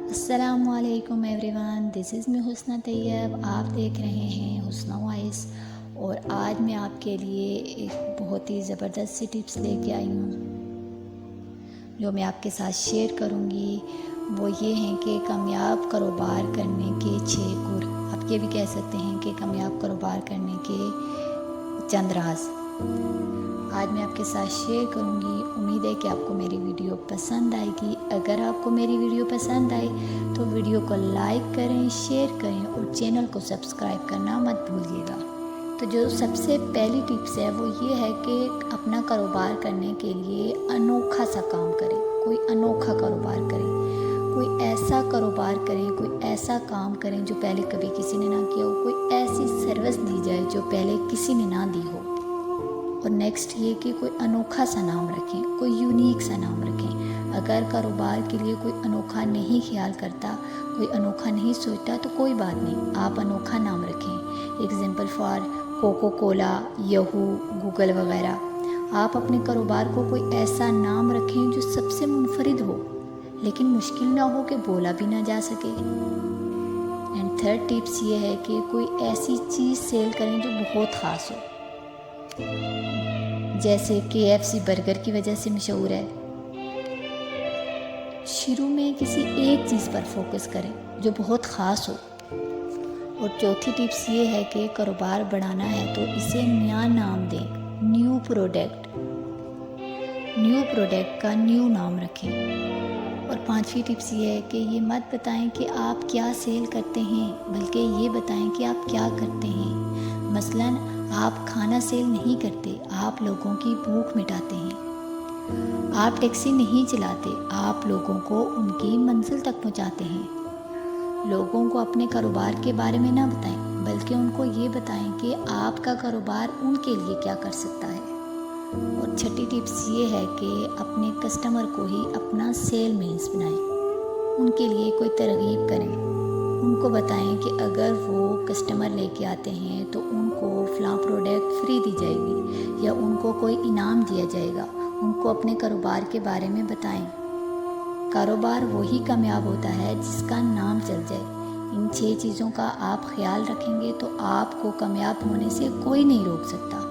السلام علیکم every one, دس از می حسنہ طیب. آپ دیکھ رہے ہیں حسنہ وائس، اور آج میں آپ کے لیے ایک بہت ہی زبردست سی ٹپس لے کے آئی ہوں جو میں آپ کے ساتھ شیئر کروں گی. وہ یہ ہیں کہ کامیاب کاروبار کرنے کے 6 گر. آپ یہ بھی کہہ سکتے ہیں کہ کامیاب کاروبار کرنے کے چند راز آج میں آپ کے ساتھ شیئر کروں گی. امید ہے کہ آپ کو میری ویڈیو پسند آئے گی. اگر آپ کو میری ویڈیو پسند آئے تو ویڈیو کو لائک کریں، شیئر کریں اور چینل کو سبسکرائب کرنا مت بھولیے گا. تو جو سب سے پہلی ٹپس ہے وہ یہ ہے کہ اپنا کاروبار کرنے کے لیے انوکھا سا کام کریں. کوئی انوکھا کاروبار کریں، کوئی ایسا کاروبار کریں، کوئی ایسا کام کریں جو پہلے کبھی کسی نے نہ کیا ہو. کوئی ایسی سروس دی جائے جو پہلے کسی نے نہ دی ہو. اور نیکسٹ یہ کہ کوئی انوکھا سا نام رکھیں، کوئی یونیک سا نام رکھیں. اگر کاروبار کے لیے کوئی انوکھا نہیں خیال کرتا، کوئی انوکھا نہیں سوچتا تو کوئی بات نہیں، آپ انوکھا نام رکھیں. ایگزامپل فار کوکو کولا، یہو، گوگل وغیرہ. آپ اپنے کاروبار کو کوئی ایسا نام رکھیں جو سب سے منفرد ہو لیکن مشکل نہ ہو کہ بولا بھی نہ جا سکے. اینڈ تھرڈ ٹپس یہ ہے کہ کوئی ایسی چیز سیل کریں جو بہت خاص ہو، جیسے KFC برگر کی وجہ سے مشہور ہے. شروع میں کسی ایک چیز پر فوکس کریں جو بہت خاص ہو. اور چوتھی ٹپس یہ ہے کہ کاروبار بڑھانا ہے تو اسے نیا نام دیں. نیو پروڈکٹ کا نیو نام رکھیں. اور پانچویں ٹپس یہ ہے کہ یہ مت بتائیں کہ آپ کیا سیل کرتے ہیں، بلکہ یہ بتائیں کہ آپ کیا کرتے ہیں. مثلاً آپ کھانا سیل نہیں کرتے، آپ لوگوں کی بھوک مٹاتے ہیں. آپ ٹیکسی نہیں چلاتے، آپ لوگوں کو ان کی منزل تک پہنچاتے ہیں. لوگوں کو اپنے کاروبار کے بارے میں نہ بتائیں، بلکہ ان کو یہ بتائیں کہ آپ کا کاروبار ان کے لیے کیا کر سکتا ہے. اور چھٹی ٹپس یہ ہے کہ اپنے کسٹمر کو ہی اپنا سیل مینس بنائیں. ان کے لیے کوئی ترغیب کریں. ان کو بتائیں کہ اگر وہ کسٹمر لے کے آتے ہیں تو ان کو فلاں پروڈکٹ فری دی جائے گی یا ان کو کوئی انعام دیا جائے گا. ان کو اپنے کاروبار کے بارے میں بتائیں. کاروبار وہی کامیاب ہوتا ہے جس کا نام چل جائے. ان 6 چیزوں کا آپ خیال رکھیں گے تو آپ کو کامیاب ہونے سے کوئی نہیں روک سکتا.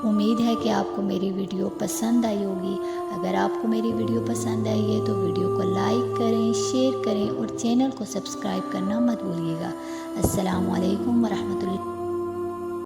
امید ہے کہ آپ کو میری ویڈیو پسند آئی ہوگی. اگر آپ کو میری ویڈیو پسند آئی ہے تو ویڈیو کو لائک کریں، شیئر کریں اور چینل کو سبسکرائب کرنا مت بھولیے گا. السلام علیکم ورحمۃ اللہ.